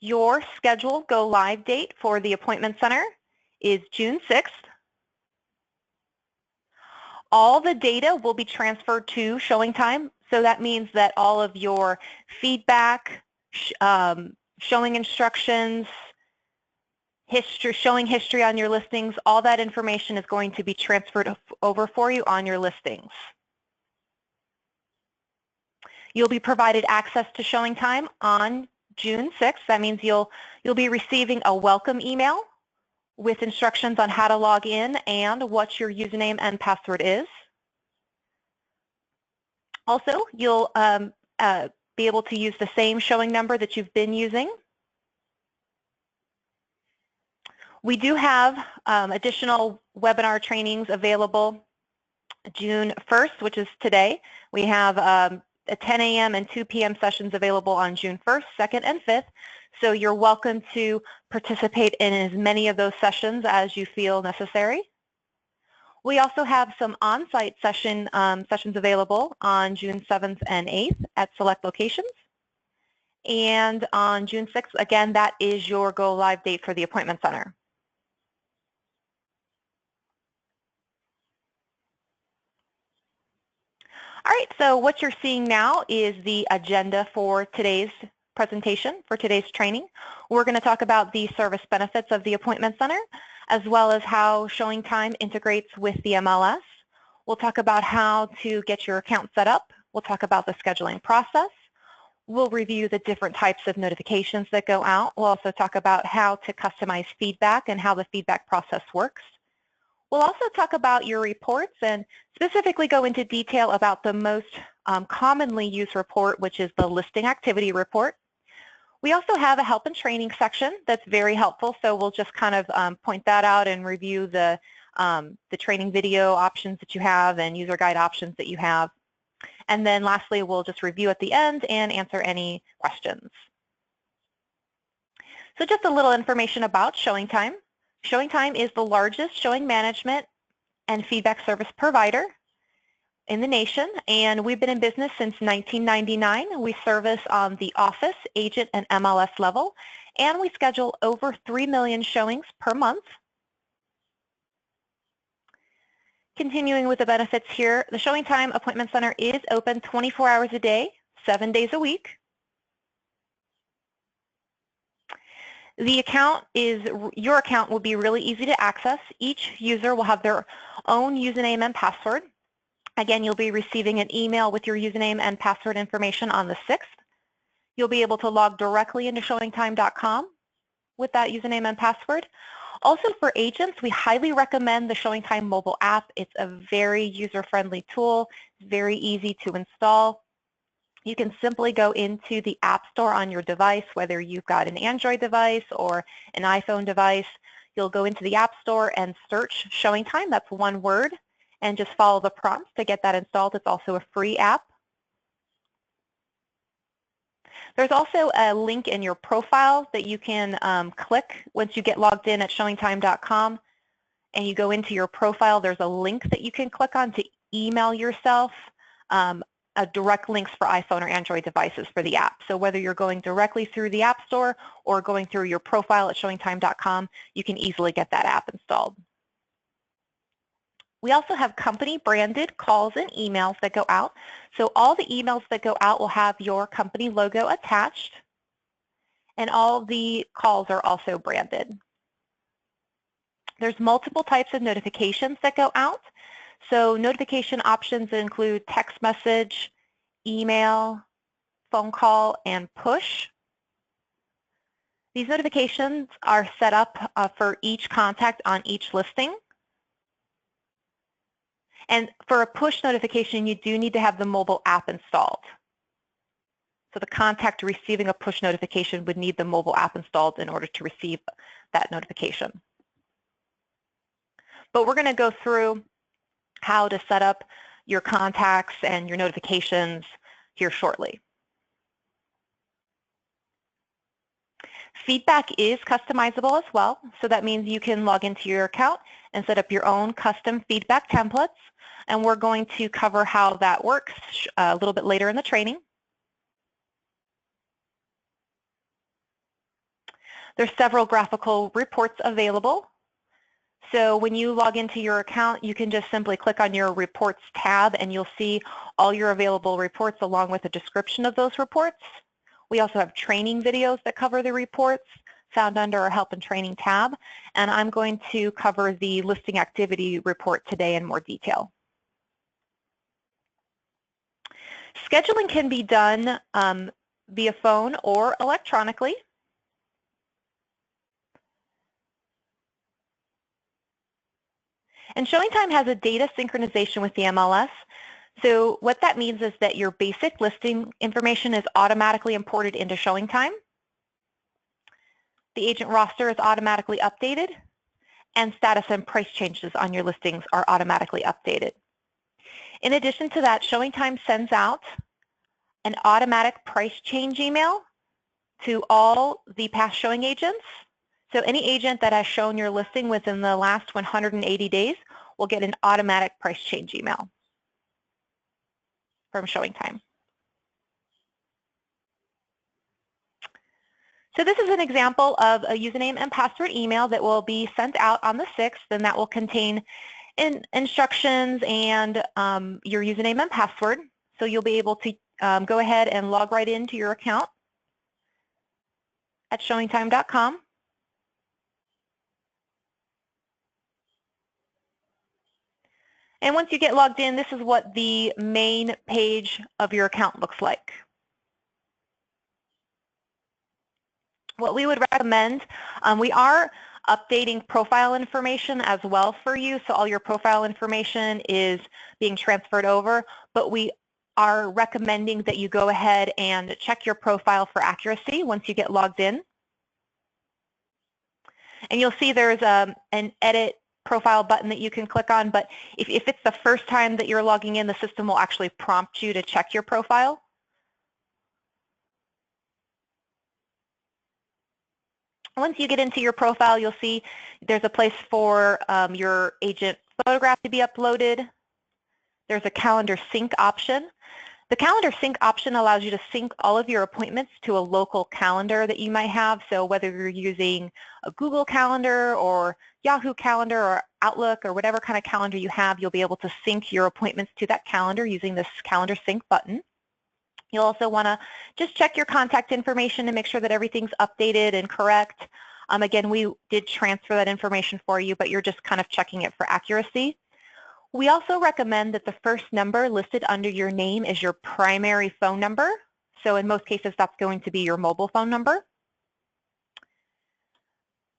Your scheduled go live date for the appointment center is June 6th. All the data will be transferred to ShowingTime, so that means that all of your feedback, showing instructions, showing history on your listings, all that information is going to be transferred over for you on your listings. You'll be provided access to ShowingTime on June 6th. That means you'll be receiving a welcome email with instructions on how to log in and what your username and password is. Also, you'll be able to use the same showing number that you've been using. We do have additional webinar trainings available June 1st, which is today. We have a 10 a.m. and 2 p.m. sessions available on June 1st, 2nd, and 5th. So you're welcome to participate in as many of those sessions as you feel necessary. We also have some on-site sessions available on June 7th and 8th at select locations. And on June 6th, again, that is your go live date for the appointment center. All right, so what you're seeing now is the agenda for today's presentation, for today's training. We're going to talk about the service benefits of the appointment center, as well as how ShowingTime integrates with the MLS. We'll talk about how to get your account set up. We'll talk about the scheduling process. We'll review the different types of notifications that go out. We'll also talk about how to customize feedback and how the feedback process works. We'll also talk about your reports and specifically go into detail about the most commonly used report, which is the listing activity report. We also have a help and training section that's very helpful, so we'll just kind of point that out and review the training video options that you have and user guide options that you have. And then lastly, we'll just review at the end and answer any questions. So just a little information about ShowingTime. ShowingTime is the largest showing management and feedback service provider in the nation, and we've been in business since 1999. We service on the office, agent, and MLS level, and we schedule over 3 million showings per month. Continuing with the benefits here, the ShowingTime Appointment Center is open 24 hours a day, 7 days a week. The account your account will be really easy to access. Each user will have their own username and password. Again, you'll be receiving an email with your username and password information on the 6th. You'll be able to log directly into showingtime.com with that username and password. Also for agents, we highly recommend the ShowingTime mobile app. It's a very user-friendly tool, very easy to install. You can simply go into the App Store on your device, whether you've got an Android device or an iPhone device. You'll go into the App Store and search ShowingTime, that's one word, and just follow the prompts to get that installed. It's also a free app. There's also a link in your profile that you can click once you get logged in at showingtime.com and you go into your profile. There's a link that you can click on to email yourself direct links for iPhone or Android devices for the app. So whether you're going directly through the App Store or going through your profile at showingtime.com, you can easily get that app installed. We also have company branded calls and emails that go out. So all the emails that go out will have your company logo attached, and all the calls are also branded. There's multiple types of notifications that go out. So notification options include text message, email, phone call, and push. These notifications are set up for each contact on each listing. And for a push notification, you do need to have the mobile app installed. So the contact receiving a push notification would need the mobile app installed in order to receive that notification. But we're going to go through how to set up your contacts and your notifications here shortly. Feedback is customizable as well, so that means you can log into your account and set up your own custom feedback templates, and we're going to cover how that works a little bit later in the training. There's several graphical reports available. So when you log into your account, you can just simply click on your Reports tab and you'll see all your available reports along with a description of those reports. We also have training videos that cover the reports found under our Help and Training tab, and I'm going to cover the listing activity report today in more detail. Scheduling can be done via phone or electronically. And ShowingTime has a data synchronization with the MLS. So what that means is that your basic listing information is automatically imported into ShowingTime. The agent roster is automatically updated, and status and price changes on your listings are automatically updated. In addition to that, ShowingTime sends out an automatic price change email to all the past showing agents. So any agent that has shown your listing within the last 180 days will get an automatic price change email from ShowingTime. So this is an example of a username and password email that will be sent out on the 6th, and that will contain instructions and your username and password. So you'll be able to go ahead and log right into your account at showingtime.com. And once you get logged in, this is what the main page of your account looks like. What we would recommend, we are updating profile information as well for you, so all your profile information is being transferred over, but we are recommending that you go ahead and check your profile for accuracy once you get logged in. And you'll see there's an edit profile button that you can click on, but if it's the first time that you're logging in, the system will actually prompt you to check your profile. Once you get into your profile, you'll see there's a place for your agent photograph to be uploaded. There's a calendar sync option. The calendar sync option allows you to sync all of your appointments to a local calendar that you might have. So whether you're using a Google Calendar or Yahoo Calendar or Outlook or whatever kind of calendar you have, you'll be able to sync your appointments to that calendar using this calendar sync button. You'll also want to just check your contact information to make sure that everything's updated and correct. Again, we did transfer that information for you, but you're just kind of checking it for accuracy. We also recommend that the first number listed under your name is your primary phone number. So in most cases, that's going to be your mobile phone number.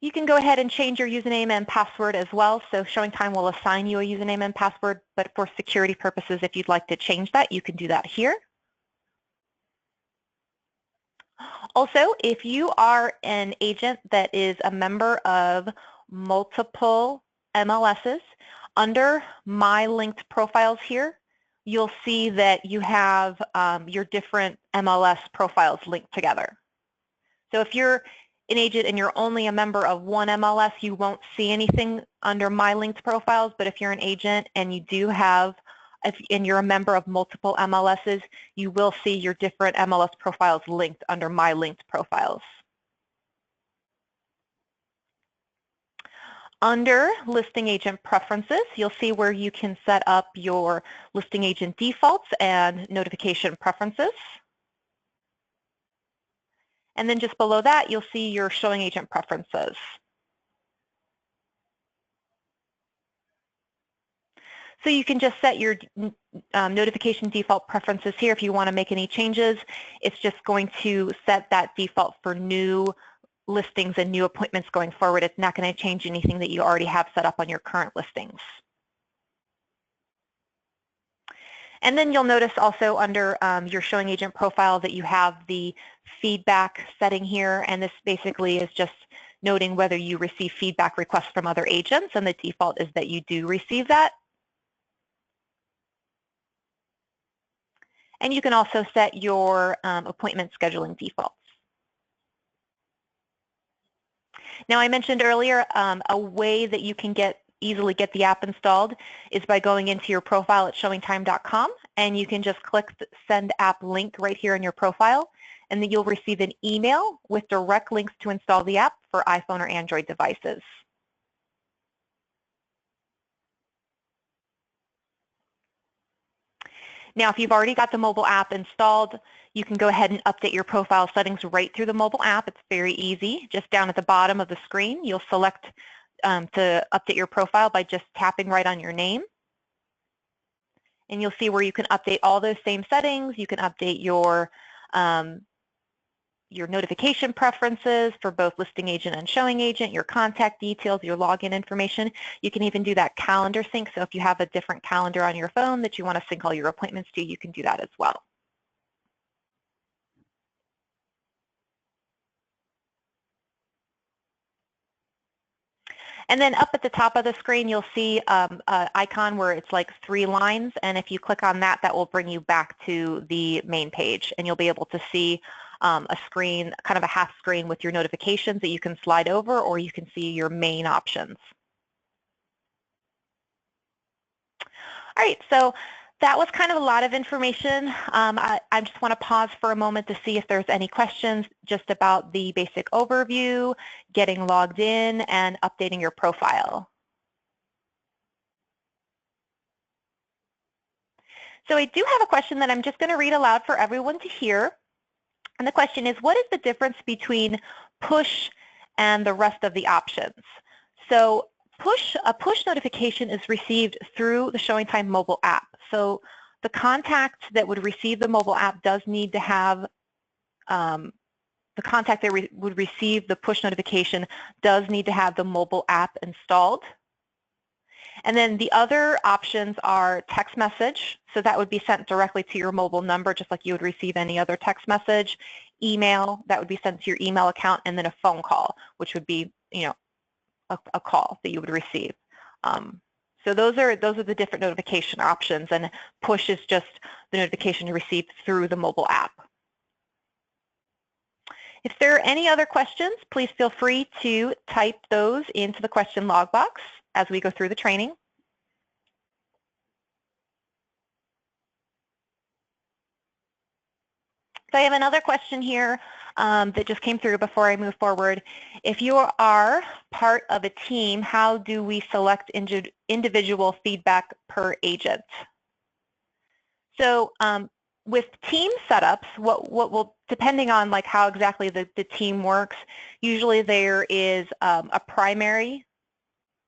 You can go ahead and change your username and password as well. So ShowingTime will assign you a username and password, but for security purposes, if you'd like to change that, you can do that here. Also, if you are an agent that is a member of multiple MLSs, under My Linked Profiles here, you'll see that you have your different MLS profiles linked together. So if you're an agent and you're only a member of one MLS, you won't see anything under My Linked Profiles, but if you're an agent and you do have, and you're a member of multiple MLSs, you will see your different MLS profiles linked under My Linked Profiles. Under Listing Agent Preferences, you'll see where you can set up your listing agent defaults and notification preferences. And then just below that, you'll see your showing agent preferences. So you can just set your notification default preferences here if you want to make any changes. It's just going to set that default for new listings and new appointments going forward. It's not going to change anything that you already have set up on your current listings. And then you'll notice also under your showing agent profile that you have the feedback setting here, and this basically is just noting whether you receive feedback requests from other agents, and the default is that you do receive that. And you can also set your appointment scheduling defaults. Now, I mentioned earlier a way that you can easily get the app installed is by going into your profile at showingtime.com and you can just click the Send App link right here in your profile, and then you'll receive an email with direct links to install the app for iPhone or Android devices. Now, if you've already got the mobile app installed, you can go ahead and update your profile settings right through the mobile app. It's very easy. Just down at the bottom of the screen, you'll select to update your profile by just tapping right on your name. And you'll see where you can update all those same settings. You can update your notification preferences for both listing agent and showing agent, your contact details, your login information. You can even do that calendar sync. So if you have a different calendar on your phone that you want to sync all your appointments to, you can do that as well. And then up at the top of the screen, you'll see an icon where it's like 3 lines. And if you click on that, that will bring you back to the main page. And you'll be able to see a screen, kind of a half screen with your notifications that you can slide over, or you can see your main options. All right, so that was kind of a lot of information. I just want to pause for a moment to see if there's any questions just about the basic overview, getting logged in, and updating your profile. So I do have a question that I'm just going to read aloud for everyone to hear. And the question is, what is the difference between push and the rest of the options? So a push notification is received through the ShowingTime mobile app. So the contact that would receive the mobile app does need to have, the contact that would receive the push notification does need to have the mobile app installed. And then the other options are text message. So that would be sent directly to your mobile number, just like you would receive any other text message. Email, that would be sent to your email account, and then a phone call, which would be, a call that you would receive. So those are the different notification options, and push is just the notification received through the mobile app. If there are any other questions, please feel free to type those into the question log box as we go through the training. So I have another question here that just came through before I move forward. If you are part of a team, how do we select individual feedback per agent? So with team setups, what will, depending on like how exactly the team works, usually there is a primary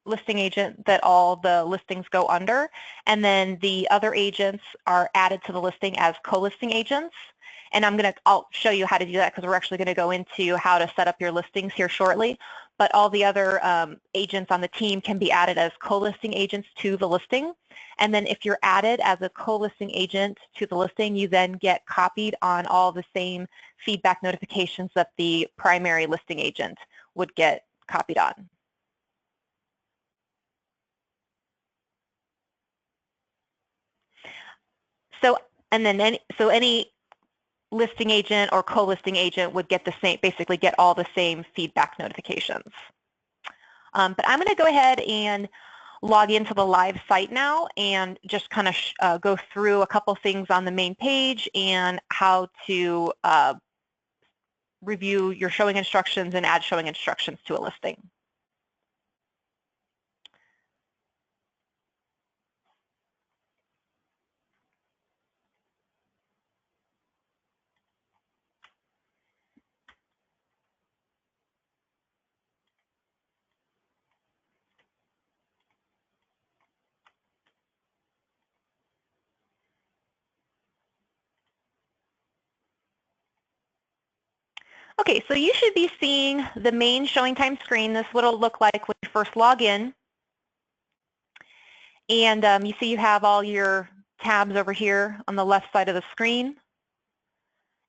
listing agent that all the listings go under, and then the other agents are added to the listing as co-listing agents. And I'll show you how to do that because we're actually going to go into how to set up your listings here shortly. But all the other agents on the team can be added as co-listing agents to the listing. And then if you're added as a co-listing agent to the listing, you then get copied on all the same feedback notifications that the primary listing agent would get copied on. So any listing agent or co-listing agent would get the same, basically get all the same feedback notifications. But I'm going to go ahead and log into the live site now and just kind of go through a couple things on the main page and how to review your showing instructions and add showing instructions to a listing. Okay, so you should be seeing the main ShowingTime screen. This is what it'll look like when you first log in. And you see you have all your tabs over here on the left side of the screen.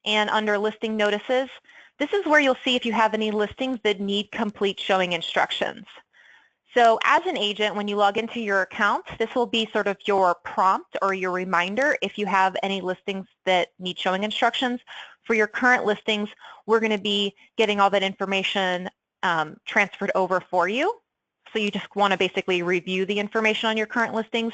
And under listing notices, this is where you'll see if you have any listings that need complete showing instructions. So as an agent, when you log into your account, this will be sort of your prompt or your reminder if you have any listings that need showing instructions. For your current listings, we're going to be getting all that information transferred over for you. So you just want to basically review the information on your current listings.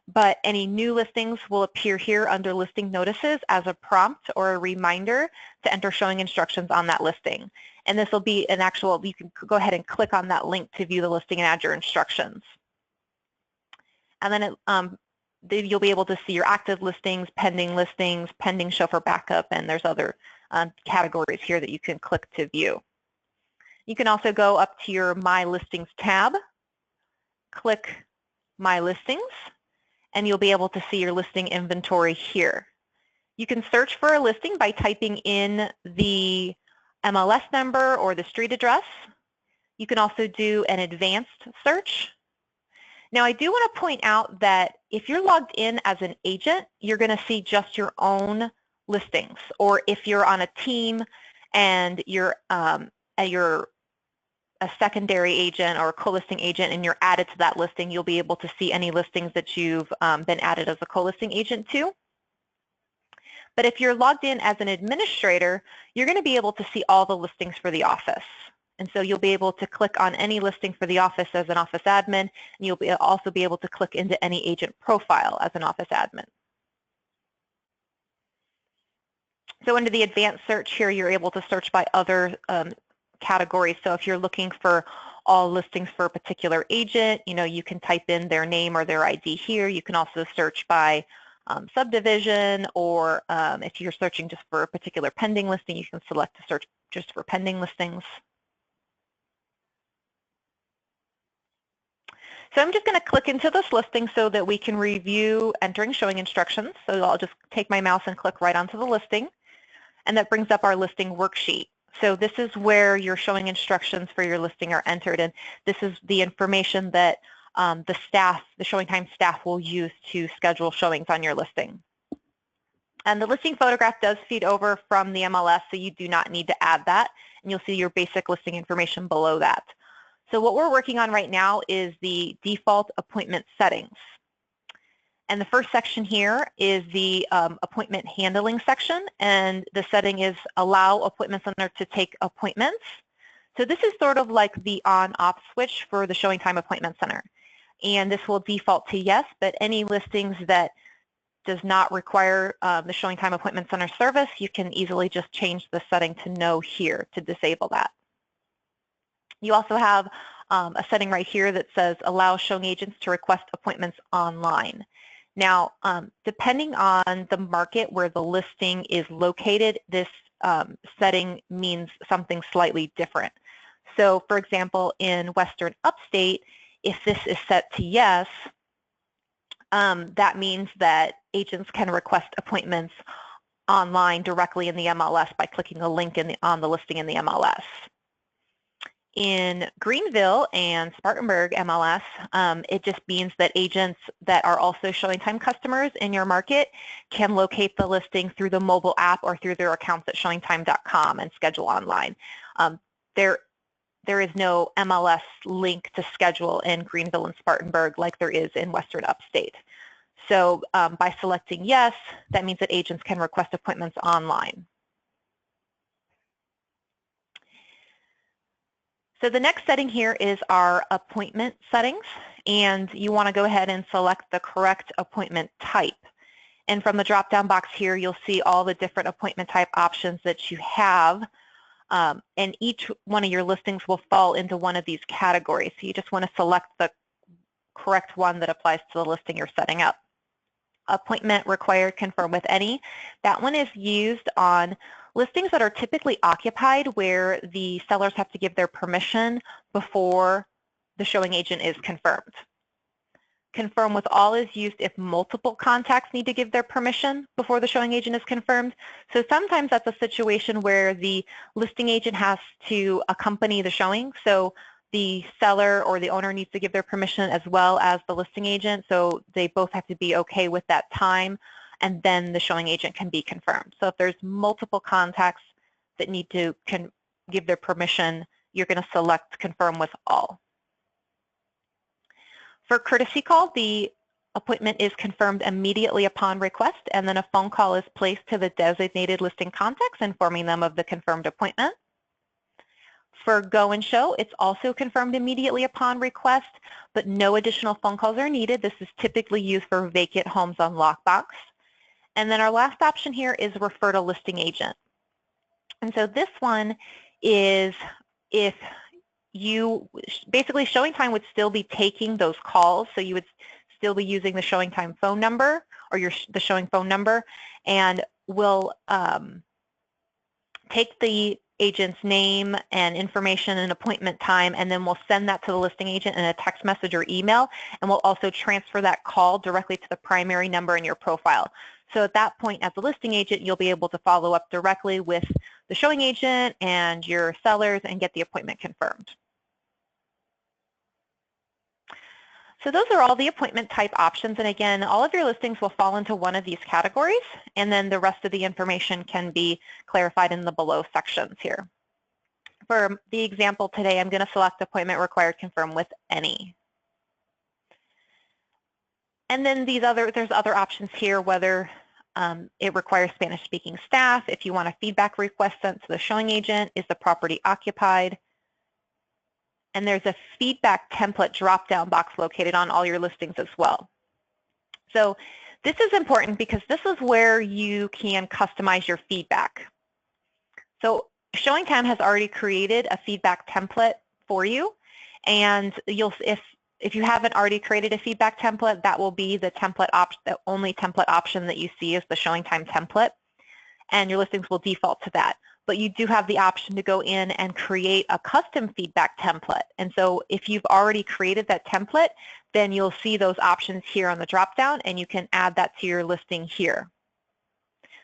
but any new listings will appear here under listing notices as a prompt or a reminder to enter showing instructions on that listing. And this will be an actual, you can go ahead and click on that link to view the listing and add your instructions. And then you'll be able to see your active listings, pending show for backup, and there's other categories here that you can click to view. You can also go up to your My Listings tab, click My Listings, and you'll be able to see your listing inventory here. You can search for a listing by typing in the MLS number or the street address. You can also do an advanced search. Now, I do want to point out that if you're logged in as an agent, you're going to see just your own listings. Or if you're on a team and you're a secondary agent or a co-listing agent and you're added to that listing, you'll be able to see any listings that you've been added as a co-listing agent to. But if you're logged in as an administrator, you're going to be able to see all the listings for the office. And so you'll be able to click on any listing for the office as an office admin, and you'll also be able to click into any agent profile as an office admin. So under the advanced search here, you're able to search by other categories. So if you're looking for all listings for a particular agent, you can type in their name or their ID here. You can also search by subdivision, or if you're searching just for a particular pending listing, you can select to search just for pending listings. So I'm just going to click into this listing so that we can review entering showing instructions. So I'll just take my mouse and click right onto the listing, and that brings up our listing worksheet. So this is where your showing instructions for your listing are entered, and this is the information that the ShowingTime staff will use to schedule showings on your listing. And the listing photograph does feed over from the MLS, so you do not need to add that, and you'll see your basic listing information below that. So what we're working on right now is the default appointment settings. And the first section here is the appointment handling section, and the setting is allow appointment center to take appointments. So this is sort of like the on-off switch for the ShowingTime appointment center. And this will default to yes, but any listings that does not require the ShowingTime appointment center service, you can easily just change the setting to no here to disable that. You also have a setting right here that says allow showing agents to request appointments online. Now, depending on the market where the listing is located, this setting means something slightly different. So, for example, in Western Upstate, if this is set to yes, that means that agents can request appointments online directly in the MLS by clicking a link on the listing in the MLS. In Greenville and Spartanburg MLS, it just means that agents that are also ShowingTime customers in your market can locate the listing through the mobile app or through their accounts at showingtime.com and schedule online. There is no MLS link to schedule in Greenville and Spartanburg like there is in Western Upstate. So by selecting yes, that means that agents can request appointments online. So the next setting here is our appointment settings, and you want to go ahead and select the correct appointment type. And from the drop-down box here, you'll see all the different appointment type options that you have, and each one of your listings will fall into one of these categories. So you just want to select the correct one that applies to the listing you're setting up. Appointment required, confirm with any. That one is used on listings that are typically occupied where the sellers have to give their permission before the showing agent is confirmed. Confirm with all is used if multiple contacts need to give their permission before the showing agent is confirmed. So sometimes that's a situation where the listing agent has to accompany the showing. So the seller or the owner needs to give their permission as well as the listing agent. So they both have to be okay with that time, and then the showing agent can be confirmed. So if there's multiple contacts that need to give their permission, you're going to select confirm with all. For courtesy call, the appointment is confirmed immediately upon request, and then a phone call is placed to the designated listing contacts informing them of the confirmed appointment. For Go and Show, it's also confirmed immediately upon request, but no additional phone calls are needed. This is typically used for vacant homes on Lockbox. And then our last option here is Refer to Listing Agent. And so this one is if you, basically ShowingTime would still be taking those calls, so you would still be using the ShowingTime phone number or the Showing phone number, and will take the agent's name and information and appointment time, and then we'll send that to the listing agent in a text message or email, and we'll also transfer that call directly to the primary number in your profile. So at that point, as a listing agent, you'll be able to follow up directly with the showing agent and your sellers and get the appointment confirmed. So those are all the appointment type options, and again, all of your listings will fall into one of these categories, and then the rest of the information can be clarified in the below sections here. For the example today, I'm going to select appointment required confirm with any. And then there's other options here, whether it requires Spanish-speaking staff, if you want a feedback request sent to the showing agent, is the property occupied, and there's a feedback template drop-down box located on all your listings as well. So this is important because this is where you can customize your feedback. So ShowingTime has already created a feedback template for you, and if you haven't already created a feedback template, that will be the template option, the only template option that you see is the ShowingTime template, and your listings will default to that. But you do have the option to go in and create a custom feedback template. And so if you've already created that template, then you'll see those options here on the drop-down, and you can add that to your listing here.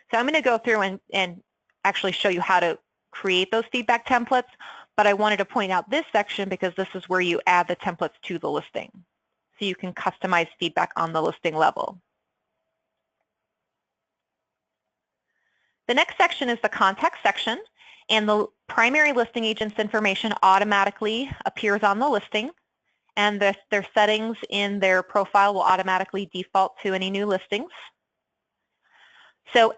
So I'm going to go through and actually show you how to create those feedback templates, but I wanted to point out this section because this is where you add the templates to the listing. So you can customize feedback on the listing level. The next section is the contact section, and the primary listing agent's information automatically appears on the listing, and their settings in their profile will automatically default to any new listings. So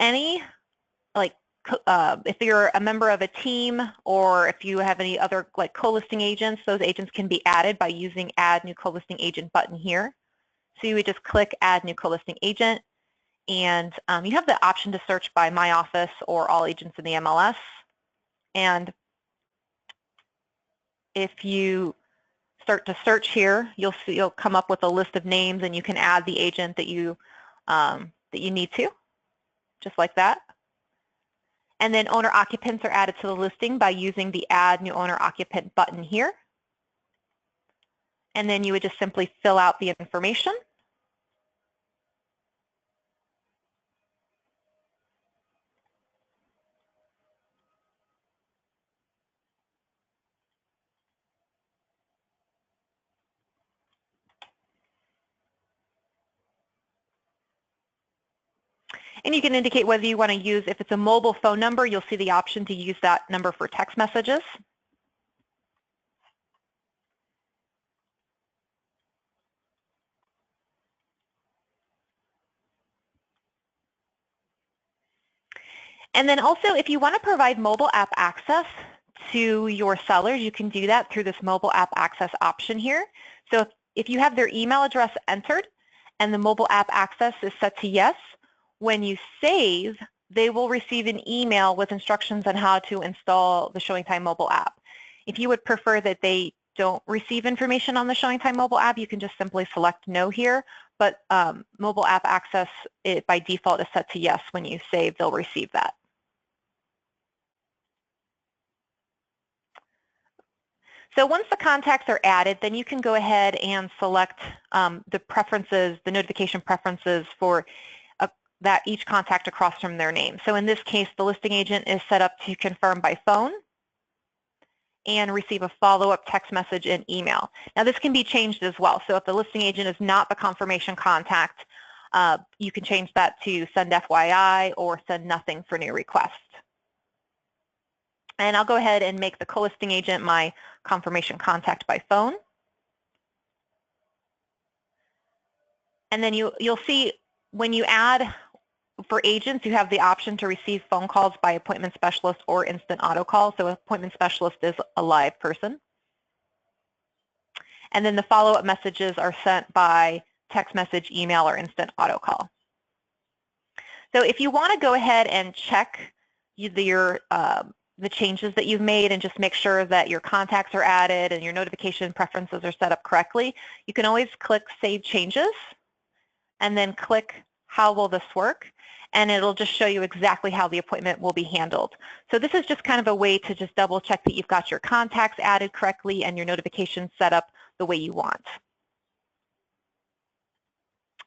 if you're a member of a team, or if you have any other co-listing agents, those agents can be added by using Add New Co-listing Agent button here. So you would just click Add New Co-listing Agent, and you have the option to search by My Office or All Agents in the MLS. And if you start to search here, you'll come up with a list of names, and you can add the agent that you need to, just like that. And then owner occupants are added to the listing by using the Add New Owner Occupant button here. And then you would just simply fill out the information. And you can indicate whether you want to use, if it's a mobile phone number, you'll see the option to use that number for text messages. And then also, if you want to provide mobile app access to your sellers, you can do that through this mobile app access option here. So if you have their email address entered and the mobile app access is set to yes, when you save, they will receive an email with instructions on how to install the ShowingTime mobile app. If you would prefer that they don't receive information on the ShowingTime mobile app, you can just simply select no here, but mobile app access by default is set to yes. When you save, they'll receive that. So once the contacts are added, then you can go ahead and select the preferences, the notification preferences for that each contact across from their name. So in this case, the listing agent is set up to confirm by phone and receive a follow-up text message and email. Now this can be changed as well. So if the listing agent is not the confirmation contact, you can change that to send FYI or send nothing for new request. And I'll go ahead and make the co-listing agent my confirmation contact by phone. And then you'll see when you add For agents, you have the option to receive phone calls by appointment specialist or instant auto call. So appointment specialist is a live person. And then the follow-up messages are sent by text message, email, or instant auto call. So if you want to go ahead and check the changes that you've made and just make sure that your contacts are added and your notification preferences are set up correctly, you can always click Save Changes and then click How will this work? And it'll just show you exactly how the appointment will be handled. So this is just kind of a way to just double check that you've got your contacts added correctly and your notifications set up the way you want.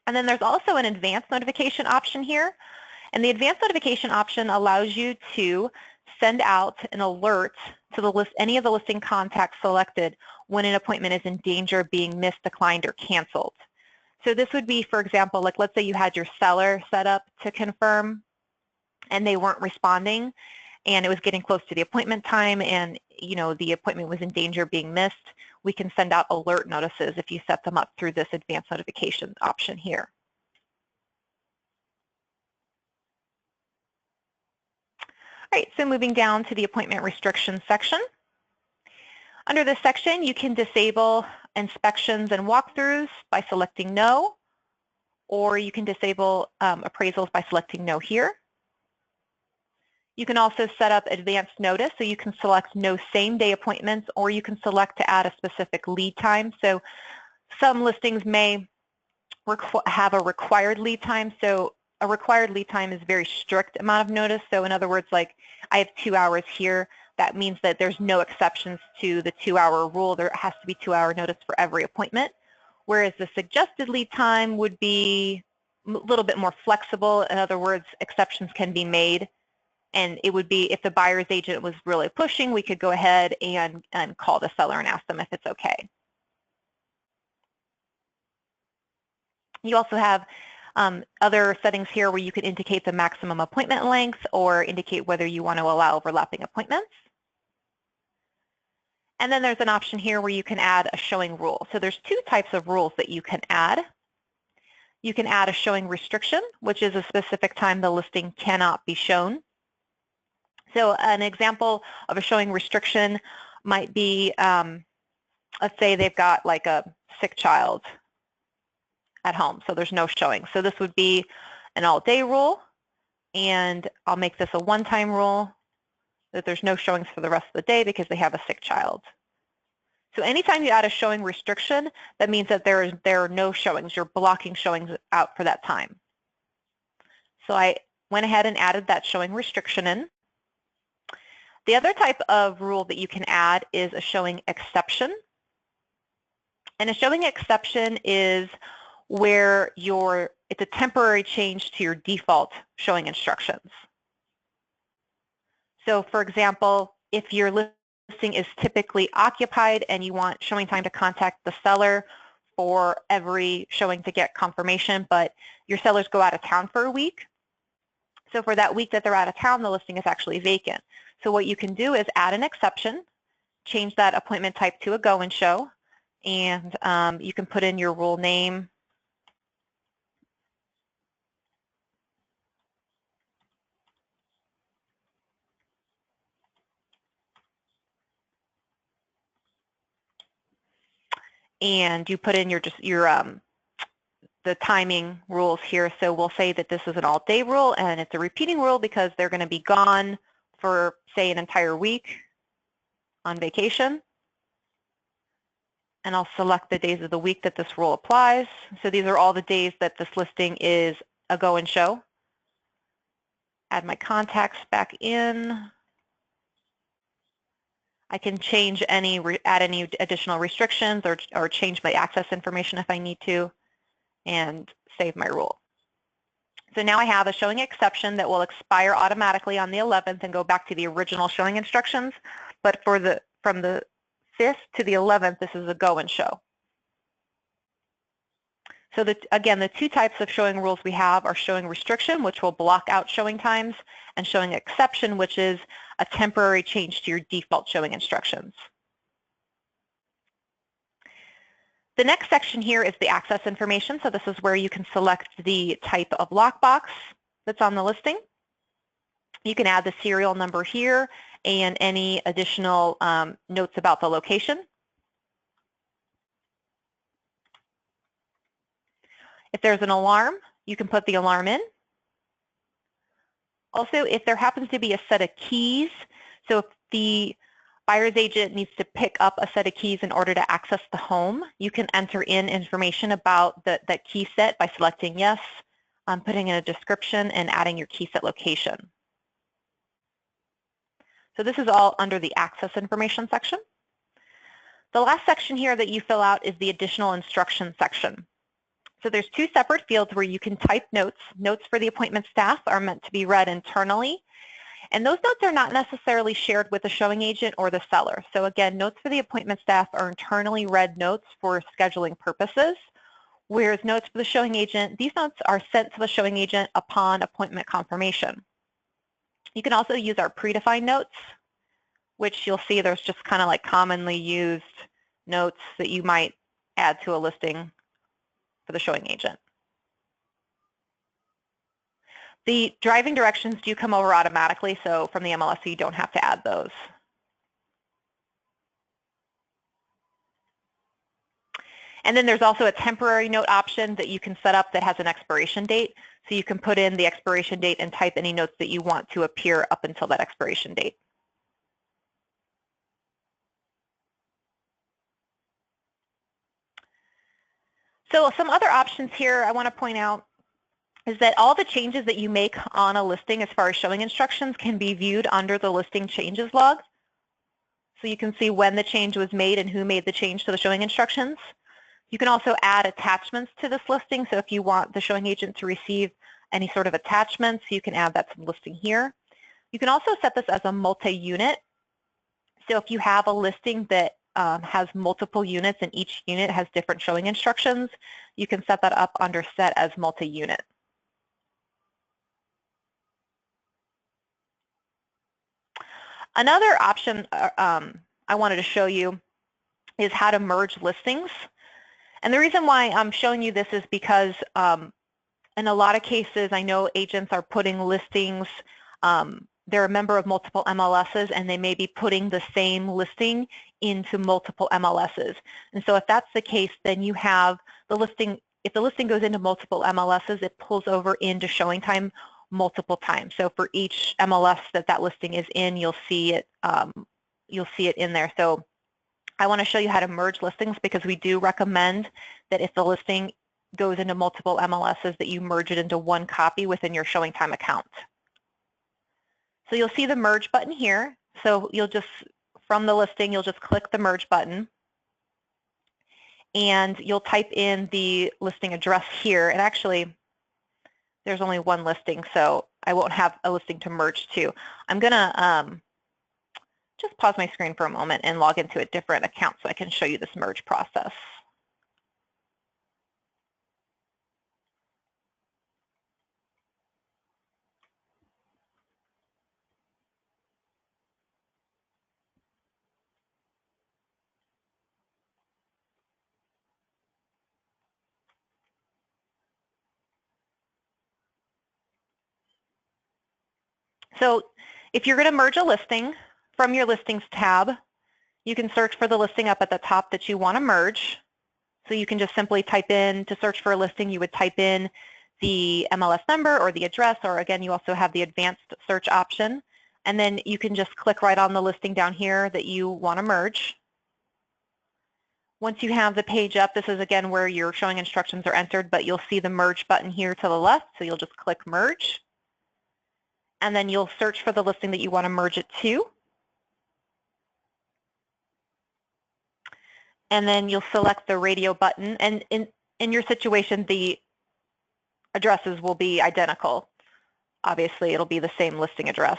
And then there's also an advanced notification option here. And the advanced notification option allows you to send out an alert to the list, any of the listing contacts selected when an appointment is in danger of being missed, declined, or canceled. So this would be, for example, like let's say you had your seller set up to confirm and they weren't responding and it was getting close to the appointment time and the appointment was in danger of being missed. We can send out alert notices if you set them up through this advanced notification option here. All right, so moving down to the appointment restrictions section. Under this section, you can disable inspections and walkthroughs by selecting no, or you can disable appraisals by selecting no here. You can also set up advanced notice, so you can select no same-day appointments, or you can select to add a specific lead time. So some listings may have a required lead time. So a required lead time is a very strict amount of notice. So in other words, like I have 2 hours here, that means that there's no exceptions to the 2-hour rule. There has to be 2-hour notice for every appointment. Whereas the suggested lead time would be a little bit more flexible. In other words, exceptions can be made. And it would be if the buyer's agent was really pushing, we could go ahead and call the seller and ask them if it's okay. You also have other settings here where you can indicate the maximum appointment length or indicate whether you want to allow overlapping appointments. And then there's an option here where you can add a showing rule. So there's 2 types of rules that you can add. You can add a showing restriction, which is a specific time the listing cannot be shown. So an example of a showing restriction might be, let's say they've got like a sick child at home, so there's no showing. So this would be an all-day rule, and I'll make this a one-time rule that there's no showings for the rest of the day because they have a sick child. So anytime you add a showing restriction, that means that there are no showings. You're blocking showings out for that time. So I went ahead and added that showing restriction in. The other type of rule that you can add is a showing exception. And a showing exception is where it's a temporary change to your default showing instructions. So for example, if your listing is typically occupied and you want ShowingTime to contact the seller for every showing to get confirmation, but your sellers go out of town for a week. So for that week that they're out of town, the listing is actually vacant. So what you can do is add an exception, change that appointment type to a go and show, and you can put in your rule name. And you put in the timing rules here. So we'll say that this is an all-day rule and it's a repeating rule because they're going to be gone for, say, an entire week on vacation. And I'll select the days of the week that this rule applies. So these are all the days that this listing is a go and show. Add my contacts back in. I can change add any additional restrictions or change my access information if I need to, and save my rule. So now I have a showing exception that will expire automatically on the 11th and go back to the original showing instructions, but from the 5th to the 11th, this is a go and show. So again, the 2 types of showing rules we have are showing restriction, which will block out showing times, and showing exception, which is a temporary change to your default showing instructions. The next section here is the access information. So this is where you can select the type of lockbox. that's on the listing. You can add the serial number here and any additional notes about the location. If there's an alarm, you can put the alarm in. Also, if there happens to be a set of keys, so if the buyer's agent needs to pick up a set of keys in order to access the home, you can enter in information about that key set by selecting yes, putting in a description, and adding your key set location. So this is all under the access information section. The last section here that you fill out is the additional instruction section. So there's two separate fields where you can type notes. Notes for the appointment staff are meant to be read internally. And those notes are not necessarily shared with the showing agent or the seller. So again, notes for the appointment staff are internally read notes for scheduling purposes, whereas notes for the showing agent, these notes are sent to the showing agent upon appointment confirmation. You can also use our predefined notes, which you'll see there's just kind of like commonly used notes that you might add to a listing for the showing agent. The driving directions do come over automatically, so from the MLS, so you don't have to add those. And then there's also a temporary note option that you can set up that has an expiration date. So you can put in the expiration date and type any notes that you want to appear up until that expiration date. So some other options here I want to point out is that all the changes that you make on a listing as far as showing instructions can be viewed under the listing changes log. So you can see when the change was made and who made the change to the showing instructions. You can also add attachments to this listing. So if you want the showing agent to receive any sort of attachments, you can add that to the listing here. You can also set this as a multi-unit. So if you have a listing that has multiple units and each unit has different showing instructions, you can set that up under set as multi-unit. Another option I wanted to show you is how to merge listings. And the reason why I'm showing you this is because in a lot of cases, I know agents are putting listings, they're a member of multiple MLSs, and they may be putting the same listing into multiple MLSs. And so if that's the case, then you have the listing, if the listing goes into multiple MLSs, it pulls over into ShowingTime multiple times. So for each MLS that listing is in, you'll see it in there. So I want to show you how to merge listings because we do recommend that if the listing goes into multiple MLSs that you merge it into one copy within your ShowingTime account. So you'll see the merge button here. So you'll just, from the listing, you'll just click the merge button and you'll type in the listing address here. And actually, there's only one listing, so I won't have a listing to merge to. I'm gonna just pause my screen for a moment and log into a different account so I can show you this merge process. So if you're going to merge a listing from your listings tab, you can search for the listing up at the top that you want to merge. So you can just simply type in, to search for a listing, you would type in the MLS number or the address, or again, you also have the advanced search option. And then you can just click right on the listing down here that you want to merge. Once you have the page up, this is again where your showing instructions are entered, but you'll see the merge button here to the left. So you'll just click merge. And then you'll search for the listing that you want to merge it to. And then you'll select the radio button. And in your situation, the addresses will be identical. Obviously, it'll be the same listing address.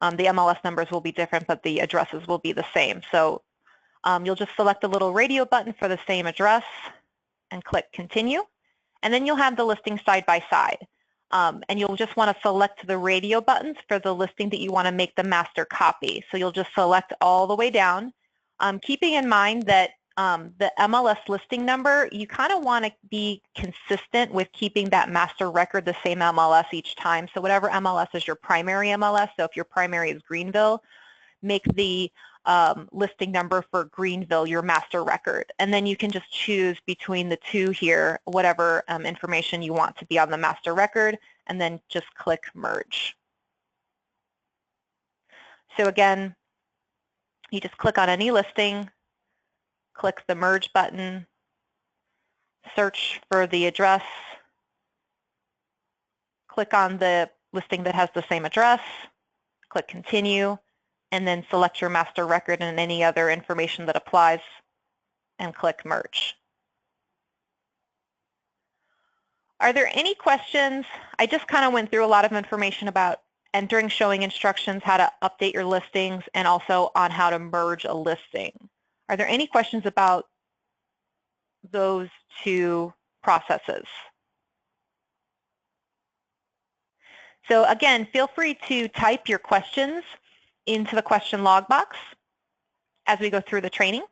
The MLS numbers will be different, but the addresses will be the same. So you'll just select the little radio button for the same address and click continue. And then you'll have the listing side by side. And you'll just want to select the radio buttons for the listing that you want to make the master copy. So you'll just select all the way down, keeping in mind that the MLS listing number, you kind of want to be consistent with keeping that master record the same MLS each time. So whatever MLS is your primary MLS, so if your primary is Greenville, make the listing number for Greenville your master record. And then you can just choose between the two here, whatever information you want to be on the master record, and then just click Merge. So again, you just click on any listing, click the Merge button, search for the address, click on the listing that has the same address, click Continue, and then select your master record and any other information that applies, and click Merge. Are there any questions? I just kind of went through a lot of information about entering showing instructions, how to update your listings, and also on how to merge a listing. Are there any questions about those two processes? So again, feel free to type your questions into the question log box as we go through the training.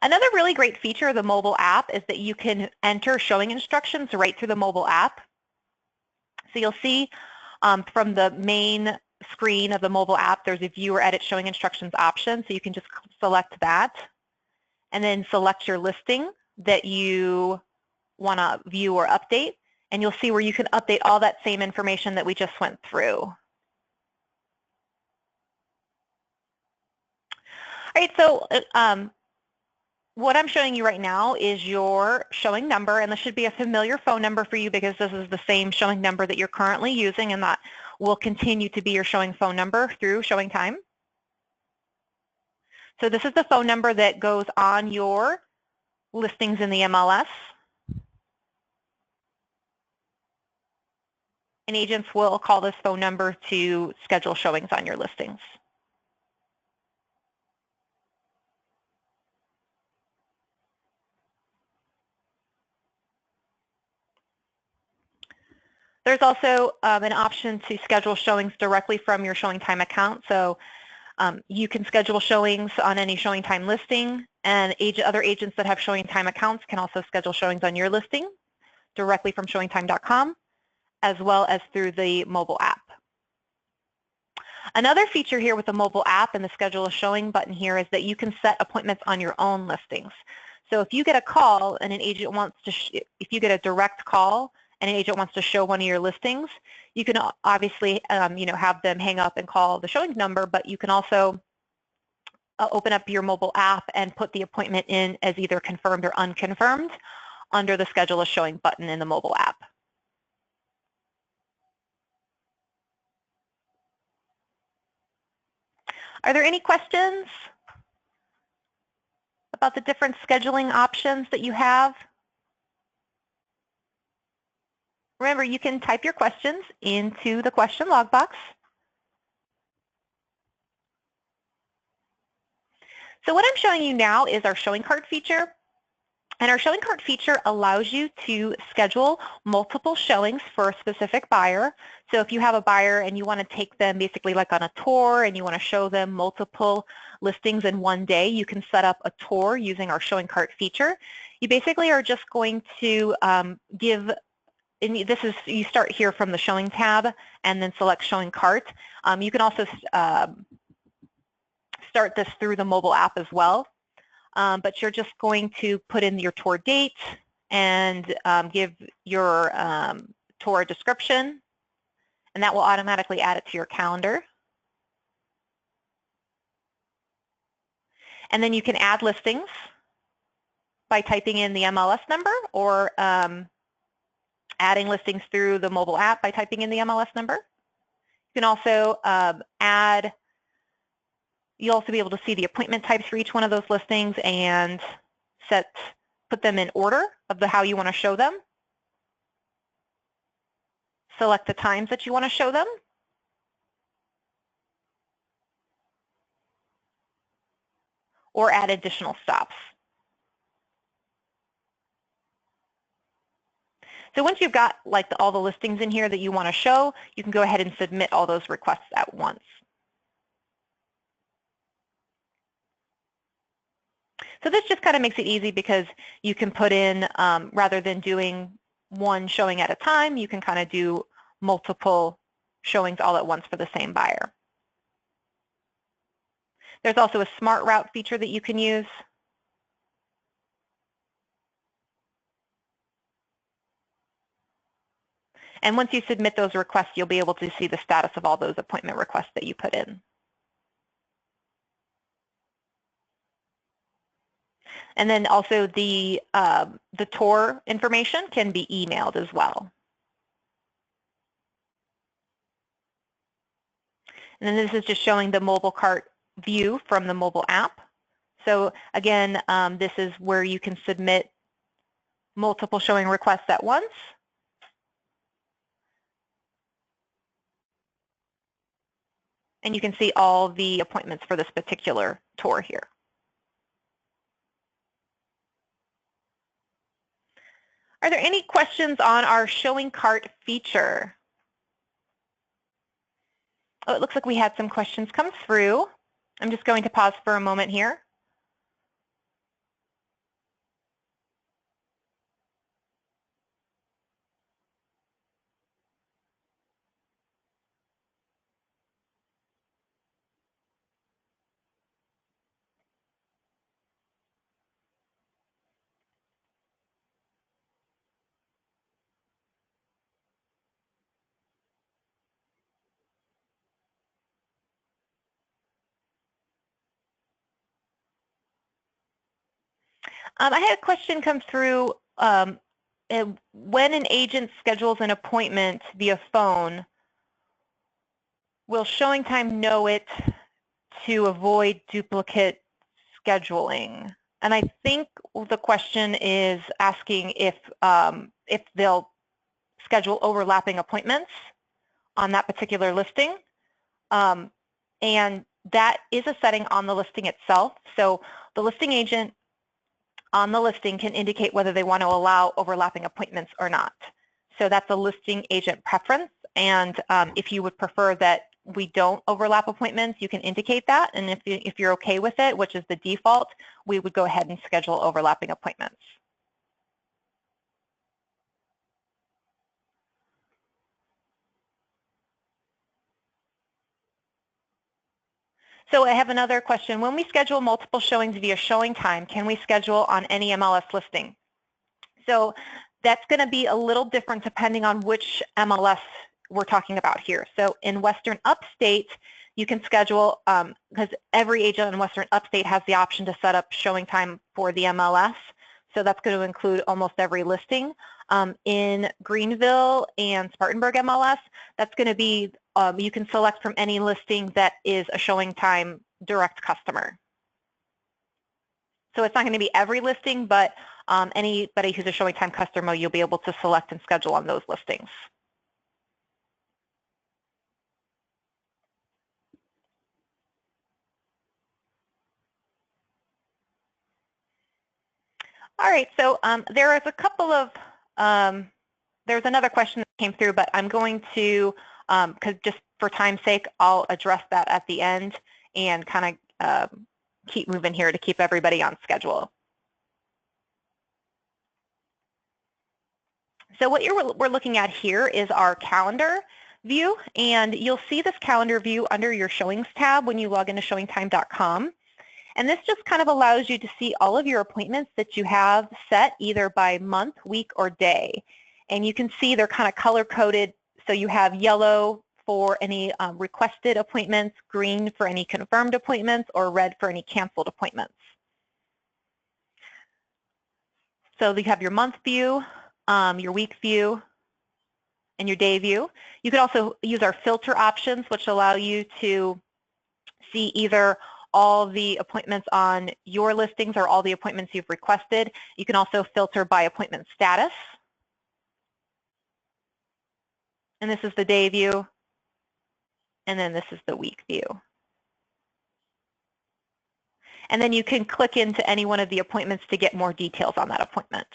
Another really great feature of the mobile app is that you can enter showing instructions right through the mobile app. So you'll see from the main screen of the mobile app, there's a view or edit showing instructions option. So you can just select that and then select your listing that you want to view or update. And you'll see where you can update all that same information that we just went through. All right, so what I'm showing you right now is your showing number, and this should be a familiar phone number for you because this is the same showing number that you're currently using, and that will continue to be your showing phone number through ShowingTime. So this is the phone number that goes on your listings in the MLS. And agents will call this phone number to schedule showings on your listings. There's also an option to schedule showings directly from your ShowingTime account. So you can schedule showings on any ShowingTime listing, and other agents that have ShowingTime accounts can also schedule showings on your listing directly from showingtime.com, as well as through the mobile app. Another feature here with the mobile app and the Schedule a Showing button here is that you can set appointments on your own listings. So if you get a call and an agent wants to, if you get a direct call and an agent wants to show one of your listings, you can obviously have them hang up and call the showing number, but you can also open up your mobile app and put the appointment in as either confirmed or unconfirmed under the Schedule a Showing button in the mobile app. Are there any questions about the different scheduling options that you have? Remember, you can type your questions into the question log box. So what I'm showing you now is our showing cart feature. And our showing cart feature allows you to schedule multiple showings for a specific buyer. So if you have a buyer and you want to take them basically like on a tour and you want to show them multiple listings in one day, you can set up a tour using our showing cart feature. You basically are just going to you start here from the showing tab and then select showing cart. You can also start this through the mobile app as well. But you're just going to put in your tour date and give your tour description, and that will automatically add it to your calendar. And then you can add listings by typing in the MLS number, or adding listings through the mobile app by typing in the MLS number. You can also you'll also be able to see the appointment types for each one of those listings and put them in order of how you want to show them. Select the times that you want to show them. Or add additional stops. So once you've got like all the listings in here that you want to show, you can go ahead and submit all those requests at once. So this just kind of makes it easy because you can put in, rather than doing one showing at a time, you can kind of do multiple showings all at once for the same buyer. There's also a smart route feature that you can use. And once you submit those requests, you'll be able to see the status of all those appointment requests that you put in. And then also the tour information can be emailed as well. And then this is just showing the mobile cart view from the mobile app. So again, this is where you can submit multiple showing requests at once. And you can see all the appointments for this particular tour here. Are there any questions on our showing cart feature? Oh, it looks like we had some questions come through. I'm just going to pause for a moment here. I had a question come through. When an agent schedules an appointment via phone, will ShowingTime know it to avoid duplicate scheduling? And I think the question is asking if they'll schedule overlapping appointments on that particular listing. And that is a setting on the listing itself. So the listing agent on the listing can indicate whether they want to allow overlapping appointments or not. So that's a listing agent preference. And if you would prefer that we don't overlap appointments, you can indicate that. And if you're okay with it, which is the default, we would go ahead and schedule overlapping appointments. So I have another question. When we schedule multiple showings via ShowingTime, can we schedule on any MLS listing? So that's going to be a little different depending on which MLS we're talking about here. So in Western Upstate, you can schedule, because every agent in Western Upstate has the option to set up ShowingTime for the MLS. So that's going to include almost every listing. In Greenville and Spartanburg MLS, that's going to be, you can select from any listing that is a ShowingTime direct customer. So it's not going to be every listing, but anybody who's a ShowingTime customer, you'll be able to select and schedule on those listings. All right, so there is a couple of, there's another question that came through, but I'm going to, because just for time's sake, I'll address that at the end and kind of keep moving here to keep everybody on schedule. So what we're looking at here is our calendar view, and you'll see this calendar view under your Showings tab when you log into showingtime.com. And this just kind of allows you to see all of your appointments that you have set either by month, week, or day. And you can see they're kind of color-coded, so you have yellow for any requested appointments, green for any confirmed appointments, or red for any canceled appointments. So you have your month view, your week view, and your day view. You can also use our filter options, which allow you to see either all the appointments on your listings or all the appointments you've requested. You can also filter by appointment status. And this is the day view. And then this is the week view. And then you can click into any one of the appointments to get more details on that appointment.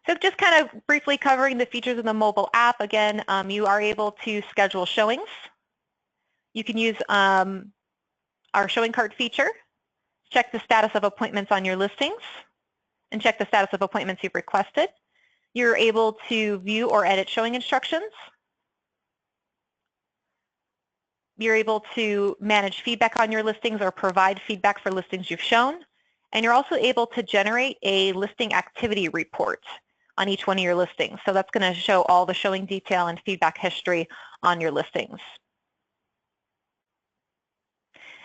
So just kind of briefly covering the features of the mobile app. Again, you are able to schedule showings. You can use our showing cart feature, check the status of appointments on your listings, and check the status of appointments you've requested. You're able to view or edit showing instructions. You're able to manage feedback on your listings or provide feedback for listings you've shown. And you're also able to generate a listing activity report on each one of your listings. So that's going to show all the showing detail and feedback history on your listings.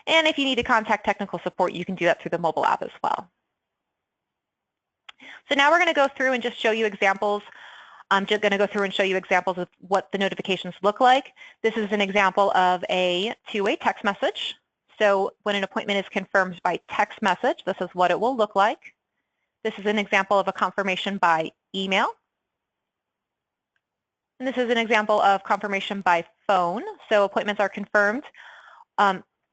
And if you need to contact technical support, you can do that through the mobile app as well. So now we're going to go through and just show you examples. I'm just going to go through and show you examples of what the notifications look like. This is an example of a two-way text message. So when an appointment is confirmed by text message, this is what it will look like. This is an example of a confirmation by email. And this is an example of confirmation by phone. So appointments are confirmed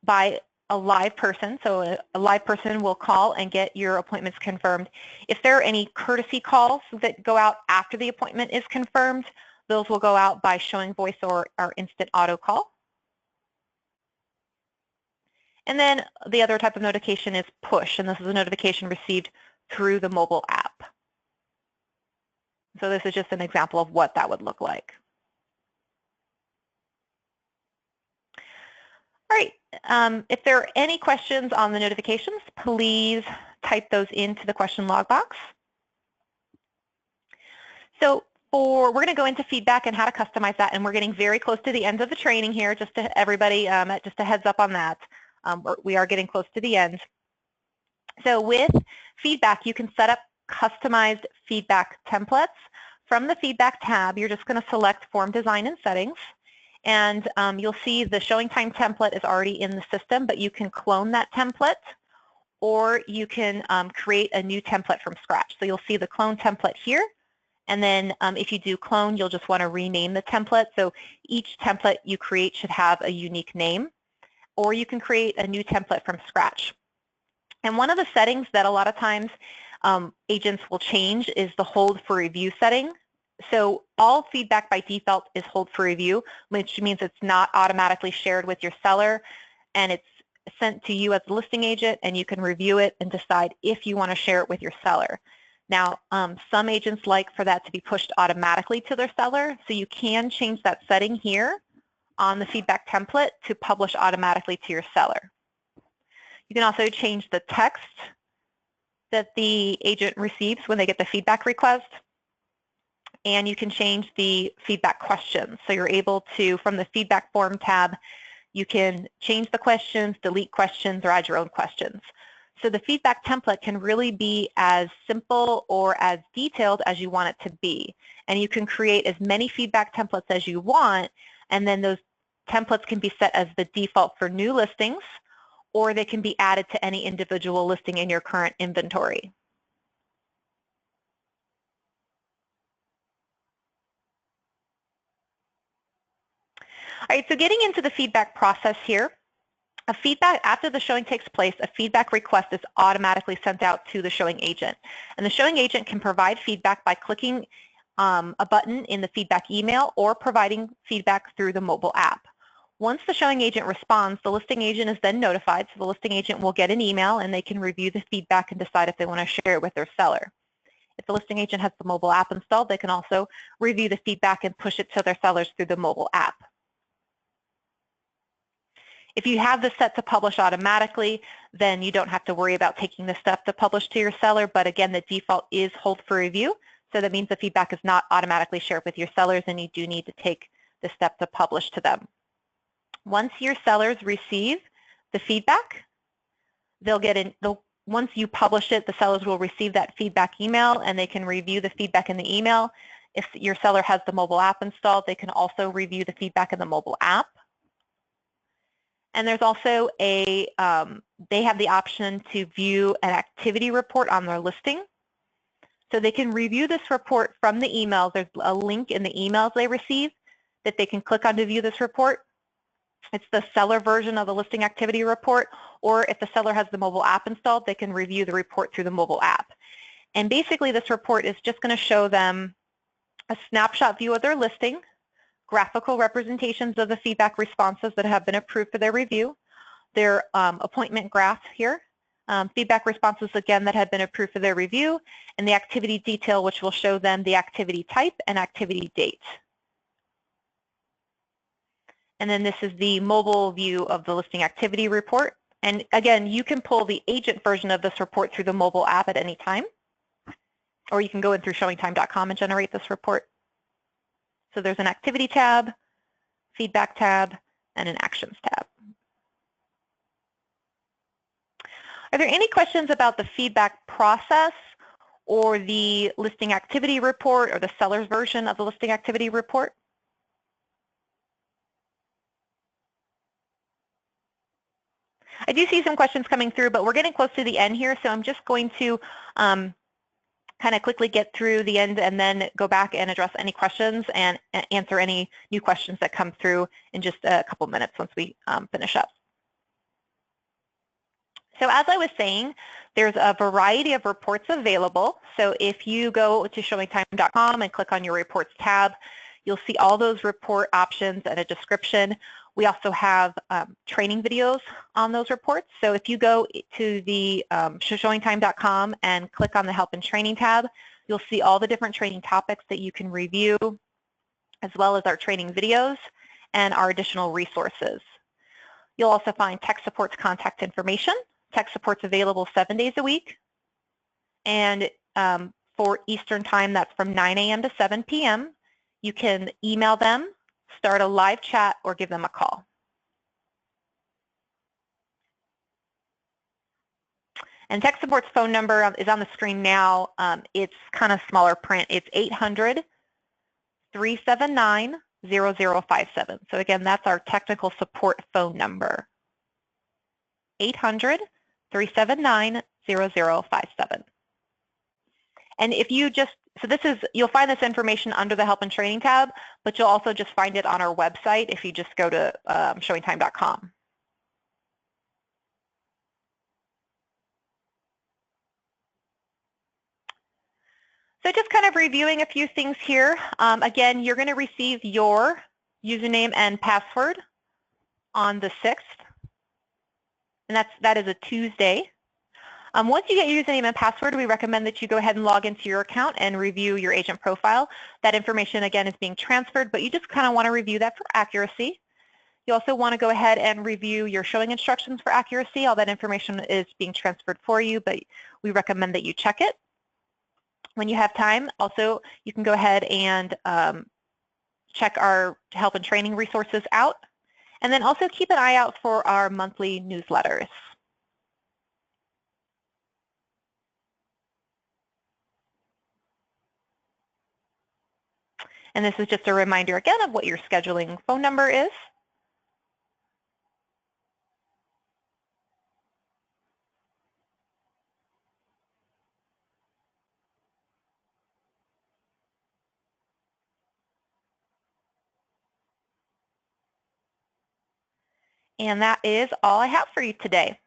by a live person. So a live person will call and get your appointments confirmed. If there are any courtesy calls that go out after the appointment is confirmed, those will go out by showing voice or our instant auto call. And then the other type of notification is push, and this is a notification received through the mobile app. So this is just an example of what that would look like. All right, if there are any questions on the notifications, please type those into the question log box. So we're going to go into feedback and how to customize that, and we're getting very close to the end of the training here, just to everybody, just a heads up on that. We are getting close to the end. So with feedback, you can set up customized feedback templates. From the feedback tab, you're just going to select form design and settings. And you'll see the ShowingTime template is already in the system, but you can clone that template, or you can create a new template from scratch. So you'll see the clone template here, and then if you do clone, you'll just want to rename the template. So each template you create should have a unique name, or you can create a new template from scratch. And one of the settings that a lot of times agents will change is the hold for review setting. So all feedback by default is hold for review, which means it's not automatically shared with your seller, and it's sent to you as a listing agent, and you can review it and decide if you want to share it with your seller. Now, some agents like for that to be pushed automatically to their seller, so you can change that setting here on the feedback template to publish automatically to your seller. You can also change the text that the agent receives when they get the feedback request. And you can change the feedback questions. So you're able to, from the feedback form tab, you can change the questions, delete questions, or add your own questions. So the feedback template can really be as simple or as detailed as you want it to be. And you can create as many feedback templates as you want, and then those templates can be set as the default for new listings, or they can be added to any individual listing in your current inventory. All right, so getting into the feedback process here, after the showing takes place, a feedback request is automatically sent out to the showing agent. And the showing agent can provide feedback by clicking a button in the feedback email or providing feedback through the mobile app. Once the showing agent responds, the listing agent is then notified, so the listing agent will get an email and they can review the feedback and decide if they want to share it with their seller. If the listing agent has the mobile app installed, they can also review the feedback and push it to their sellers through the mobile app. If you have this set to publish automatically, then you don't have to worry about taking the step to publish to your seller, but again, the default is hold for review, so that means the feedback is not automatically shared with your sellers, and you do need to take the step to publish to them. Once your sellers receive the feedback, once you publish it, the sellers will receive that feedback email, and they can review the feedback in the email. If your seller has the mobile app installed, they can also review the feedback in the mobile app. And there's also they have the option to view an activity report on their listing. So they can review this report from the emails. There's a link in the emails they receive that they can click on to view this report. It's the seller version of the listing activity report, or if the seller has the mobile app installed, they can review the report through the mobile app. And basically this report is just going to show them a snapshot view of their listing, graphical representations of the feedback responses that have been approved for their review, their appointment graph here, feedback responses again that have been approved for their review, and the activity detail, which will show them the activity type and activity date. And then this is the mobile view of the listing activity report. And again, you can pull the agent version of this report through the mobile app at any time, or you can go in through ShowingTime.com and generate this report. So there's an activity tab, feedback tab, and an actions tab. Are there any questions about the feedback process or the listing activity report or the seller's version of the listing activity report? I do see some questions coming through, but we're getting close to the end here, so I'm just going to kind of quickly get through the end and then go back and address any questions and answer any new questions that come through in just a couple minutes once we finish up. So as I was saying, there's a variety of reports available. So if you go to ShowingTime.com and click on your reports tab, you'll see all those report options and a description. We also have training videos on those reports. So if you go to the ShowingTime.com and click on the Help and Training tab, you'll see all the different training topics that you can review, as well as our training videos and our additional resources. You'll also find tech support's contact information. Tech support's available 7 days a week. And for Eastern time, that's from 9 a.m. to 7 p.m. You can email them, start a live chat, or give them a call. And tech support's phone number is on the screen now. It's kind of smaller print. It's 800-379-0057. So again, that's our technical support phone number. 800-379-0057. And if you just, so this is, you'll find this information under the Help and Training tab, but you'll also just find it on our website if you just go to ShowingTime.com. So just kind of reviewing a few things here. Again, you're going to receive your username and password on the 6th, and that is a Tuesday. Once you get your username and password, we recommend that you go ahead and log into your account and review your agent profile. That information, again, is being transferred, but you just kind of want to review that for accuracy. You also want to go ahead and review your showing instructions for accuracy. All that information is being transferred for you, but we recommend that you check it when you have time. Also, you can go ahead and check our help and training resources out, and then also keep an eye out for our monthly newsletters. And this is just a reminder again of what your scheduling phone number is. And that is all I have for you today.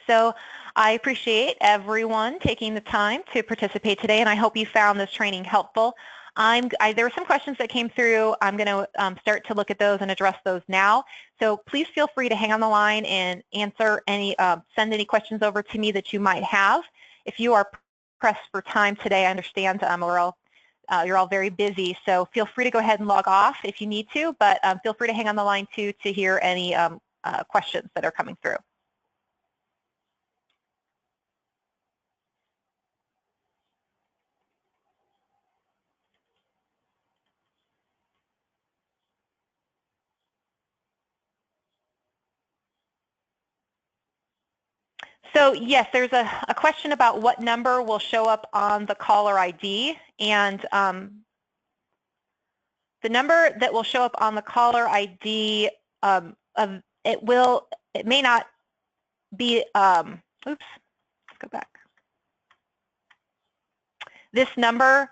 So I appreciate everyone taking the time to participate today, and I hope you found this training helpful. There were some questions that came through. I'm going to start to look at those and address those now. So please feel free to hang on the line and answer any, send any questions over to me that you might have. If you are pressed for time today, I understand you're all very busy, so feel free to go ahead and log off if you need to, but feel free to hang on the line too to hear any questions that are coming through. So yes, there's a question about what number will show up on the caller ID, and the number that will show up on the caller ID, it may not be, oops, let's go back. This number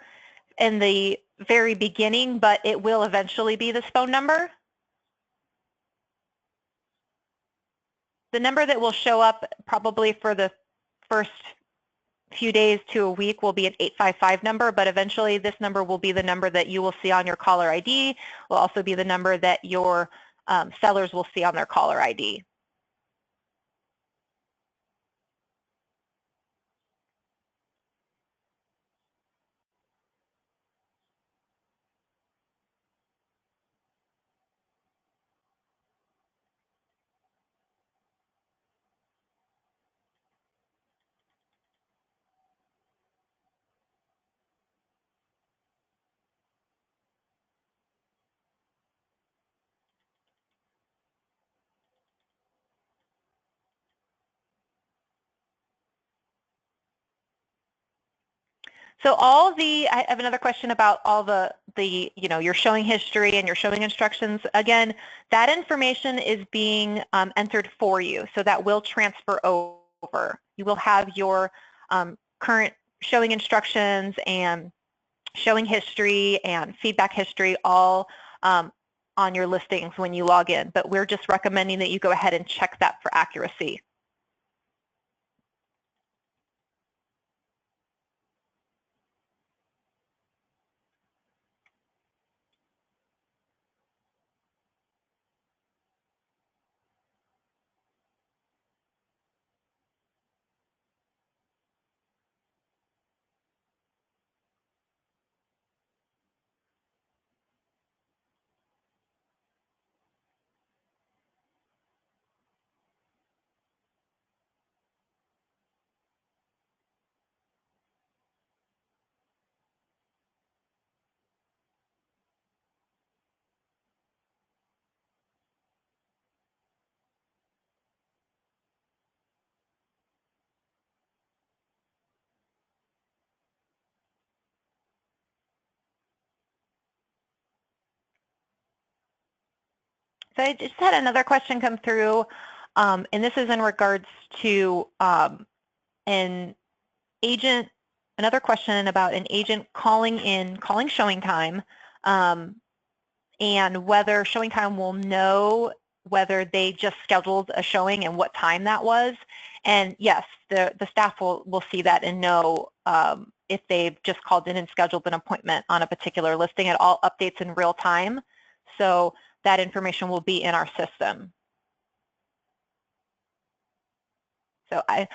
in the very beginning, but it will eventually be this phone number. The number that will show up probably for the first few days to a week will be an 855 number, but eventually this number will be the number that you will see on your caller ID, will also be the number that your sellers will see on their caller ID. So I have another question about all your showing history and your showing instructions. Again, that information is being entered for you, so that will transfer over. You will have your current showing instructions and showing history and feedback history all on your listings when you log in, but we're just recommending that you go ahead and check that for accuracy. So I just had another question come through, and this is in regards to an agent, another question about an agent calling ShowingTime, and whether ShowingTime will know whether they just scheduled a showing and what time that was. And yes, the staff will see that and know if they've just called in and scheduled an appointment on a particular listing. It all updates in real time, so that information will be in our system. So I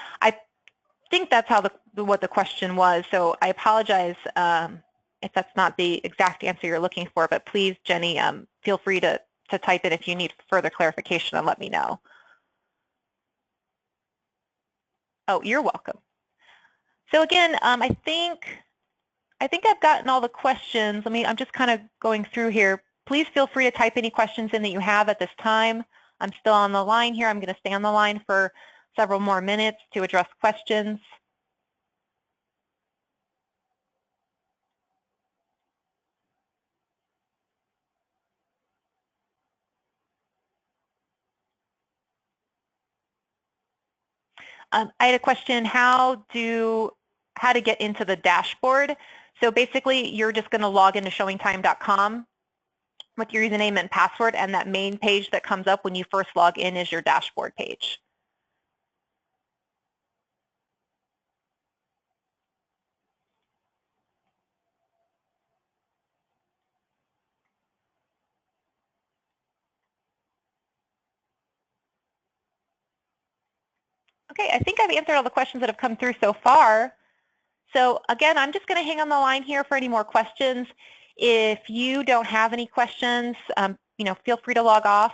think that's how what the question was. So I apologize if that's not the exact answer you're looking for, but please, Jenny, feel free to type it if you need further clarification and let me know. Oh, you're welcome. So again, I think I've gotten all the questions. I'm just kind of going through here. Please feel free to type any questions in that you have at this time. I'm still on the line here. I'm going to stay on the line for several more minutes to address questions. I had a question, how to get into the dashboard. So basically, you're just going to log into showingtime.com with your username and password, and that main page that comes up when you first log in is your dashboard page. Okay, I think I've answered all the questions that have come through so far. So again, I'm just going to hang on the line here for any more questions. If you don't have any questions, feel free to log off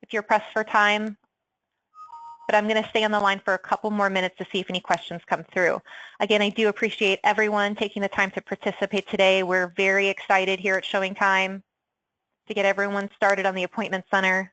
if you're pressed for time. But I'm going to stay on the line for a couple more minutes to see if any questions come through. Again, I do appreciate everyone taking the time to participate today. We're very excited here at ShowingTime to get everyone started on the Appointment Center.